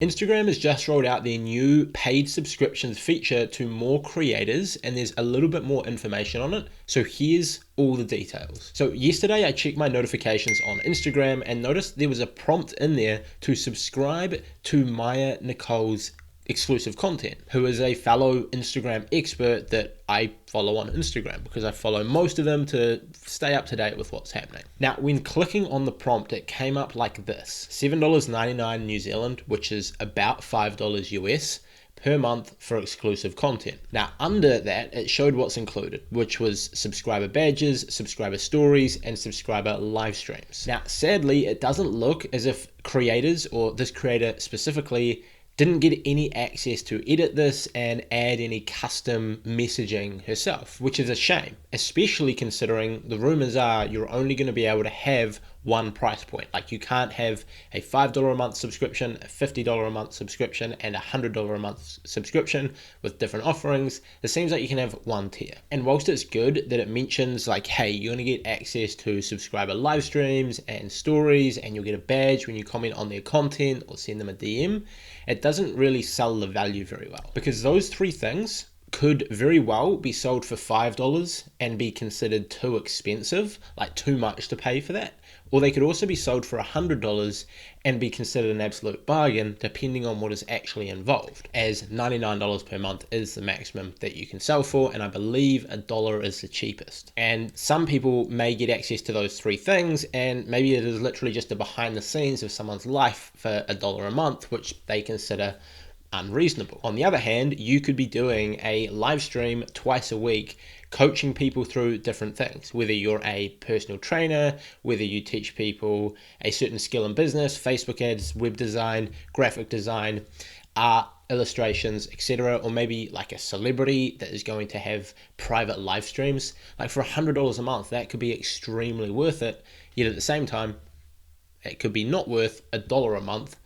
Instagram has just rolled out their new paid subscriptions feature to more creators, and there's a little bit more information on it. So here's all the details. So yesterday I checked my notifications on Instagram and noticed there was a prompt in there to subscribe to Maya Nicole's exclusive content, who is a fellow Instagram expert that I follow on Instagram because I follow most of them to stay up to date with what's happening. Now, when clicking on the prompt, it came up like this: $7.99 New Zealand, which is about $5 US per month for exclusive content. Now, under that, it showed what's included, which was subscriber badges, subscriber stories, and subscriber live streams. Now, sadly, it doesn't look as if creators, or this creator specifically, didn't get any access to edit this and add any custom messaging herself, which is a shame, especially considering the rumors are you're only going to be able to have one price point. Like, you can't have a $5 a month subscription, a $50 a month subscription, and a $100 a month subscription with different offerings. It seems like you can have one tier. And whilst it's good that it mentions like, hey, you're going to get access to subscriber live streams and stories, and you'll get a badge when you comment on their content or send them a DM, it doesn't really sell the value very well, because those three things could very well be sold for $5 and be considered too expensive, like too much to pay for that. Or they could also be sold for $100 and be considered an absolute bargain, depending on what is actually involved, as $99 per month is the maximum that you can sell for, and I believe $1 is the cheapest. And some people may get access to those three things, and maybe it is literally just a behind the scenes of someone's life for $1 a month, which they consider unreasonable. On the other hand, you could be doing a live stream twice a week, coaching people through different things, whether you're a personal trainer, whether you teach people a certain skill in business, Facebook ads, web design, graphic design, art, illustrations, etc., or maybe like a celebrity that is going to have private live streams. Like, for $100 a month, that could be extremely worth it, yet at the same time, it could be not worth $1 a month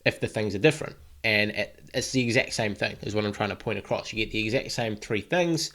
if the things are different. And it's the exact same thing is what I'm trying to point across. You get the exact same three things,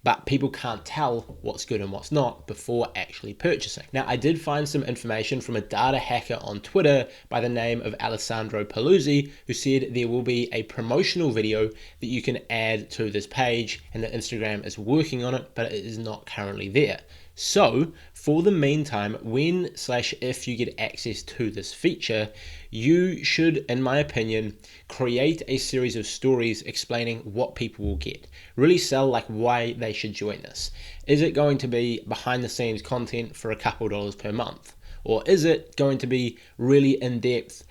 but people can't tell what's good and what's not before actually purchasing. Now, I did find some information from a data hacker on Twitter by the name of Alessandro Paluzzi, who said there will be a promotional video that you can add to this page, and that Instagram is working on it, but it is not currently there. So for the meantime, when/if you get access to this feature, you should, in my opinion, create a series of stories explaining what people will get. Really sell like why they should join this. Is it going to be behind the scenes content for a couple dollars per month? Or is it going to be really in-depth,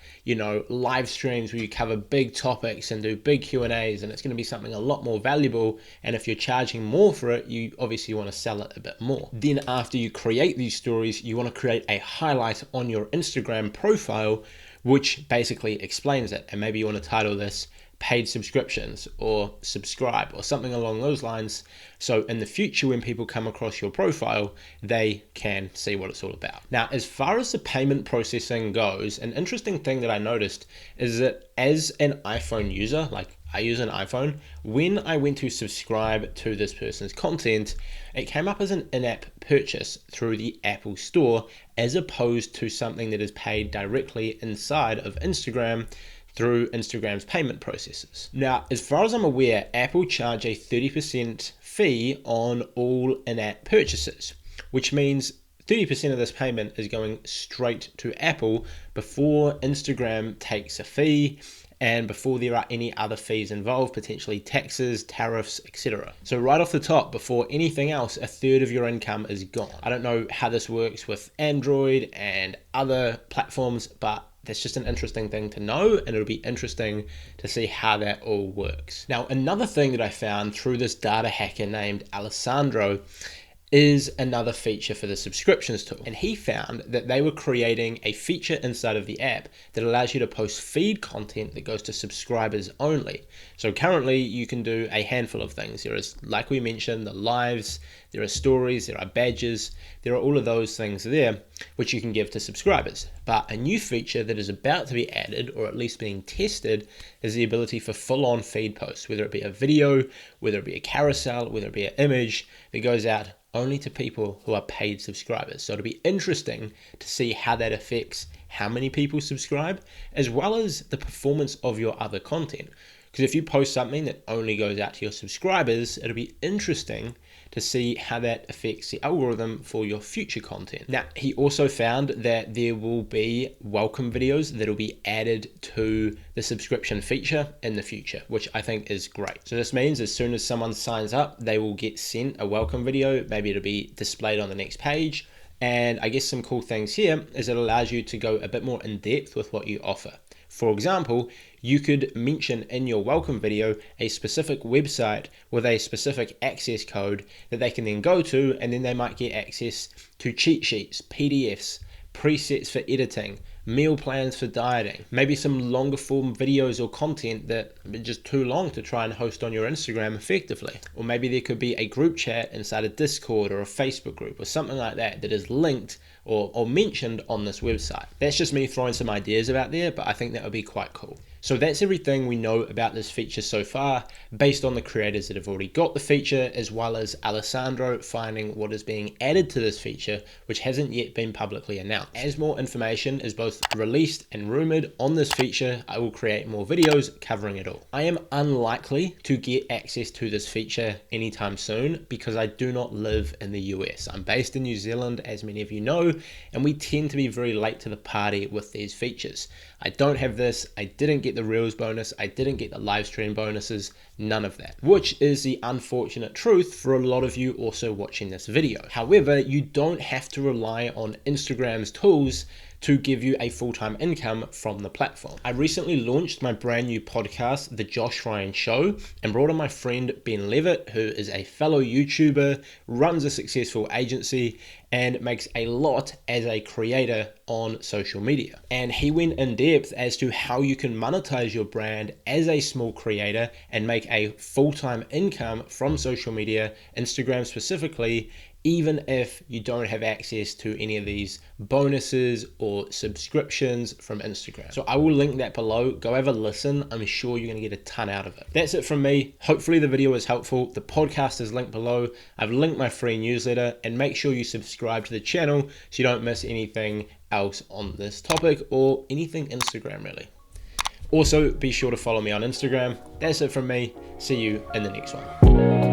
live streams where you cover big topics and do big Q&As, and it's going to be something a lot more valuable, and if you're charging more for it, you obviously want to sell it a bit more. Then after you create these stories, you want to create a highlight on your Instagram profile which basically explains it, and maybe you want to title this paid subscriptions or subscribe or something along those lines, so in the future when people come across your profile, they can see what it's all about. Now, as far as the payment processing goes, an interesting thing that I noticed is that as an iPhone user, like I use an iPhone, when I went to subscribe to this person's content, it came up as an in-app purchase through the Apple Store, as opposed to something that is paid directly inside of Instagram through Instagram's payment processes. Now, as far as I'm aware, Apple charge a 30% fee on all in-app purchases, which means 30% of this payment is going straight to Apple before Instagram takes a fee and before there are any other fees involved, potentially taxes, tariffs, etc. So right off the top, before anything else, a third of your income is gone. I don't know how this works with Android and other platforms, but that's just an interesting thing to know, and it'll be interesting to see how that all works. Now, another thing that I found through this data hacker named Alessandro is another feature for the subscriptions tool. And he found that they were creating a feature inside of the app that allows you to post feed content that goes to subscribers only. So currently you can do a handful of things. There is, like we mentioned, the lives, there are stories, there are badges, there are all of those things there, which you can give to subscribers. But a new feature that is about to be added, or at least being tested, is the ability for full-on feed posts, whether it be a video, whether it be a carousel, whether it be an image that goes out only to people who are paid subscribers. So it'll be interesting to see how that affects how many people subscribe, as well as the performance of your other content. Because if you post something that only goes out to your subscribers, it'll be interesting to see how that affects the algorithm for your future content. Now, he also found that there will be welcome videos that will be added to the subscription feature in the future, which I think is great. So this means as soon as someone signs up, they will get sent a welcome video. Maybe it'll be displayed on the next page. And I guess some cool things here is it allows you to go a bit more in depth with what you offer. For example, you could mention in your welcome video a specific website with a specific access code that they can then go to, and then they might get access to cheat sheets, PDFs, presets for editing, meal plans for dieting, maybe some longer form videos or content that are just too long to try and host on your Instagram effectively. Or maybe there could be a group chat inside a Discord or a Facebook group or something like that that is linked or mentioned on this website. That's just me throwing some ideas out there, but I think that would be quite cool. So that's everything we know about this feature so far, based on the creators that have already got the feature, as well as Alessandro finding what is being added to this feature, which hasn't yet been publicly announced. As more information is both released and rumored on this feature, I will create more videos covering it all. I am unlikely to get access to this feature anytime soon because I do not live in the US. I'm based in New Zealand, as many of you know, and we tend to be very late to the party with these features. I don't have this, I didn't get the Reels bonus, I didn't get the live stream bonuses, none of that, which is the unfortunate truth for a lot of you also watching this video. However, you don't have to rely on Instagram's tools to give you a full-time income from the platform. I recently launched my brand new podcast, The Josh Ryan Show, and brought on my friend Ben Levitt, who is a fellow YouTuber, runs a successful agency, and makes a lot as a creator on social media. And he went in depth as to how you can monetize your brand as a small creator and make a full-time income from social media, Instagram specifically, even if you don't have access to any of these bonuses or subscriptions from Instagram. So I will link that below. Go have a listen. I'm sure you're going to get a ton out of it. That's it from me. Hopefully the video was helpful. The podcast is linked below. I've linked my free newsletter, and make sure you subscribe to the channel so you don't miss anything else on this topic or anything Instagram really. Also, be sure to follow me on Instagram. That's it from me. See you in the next one.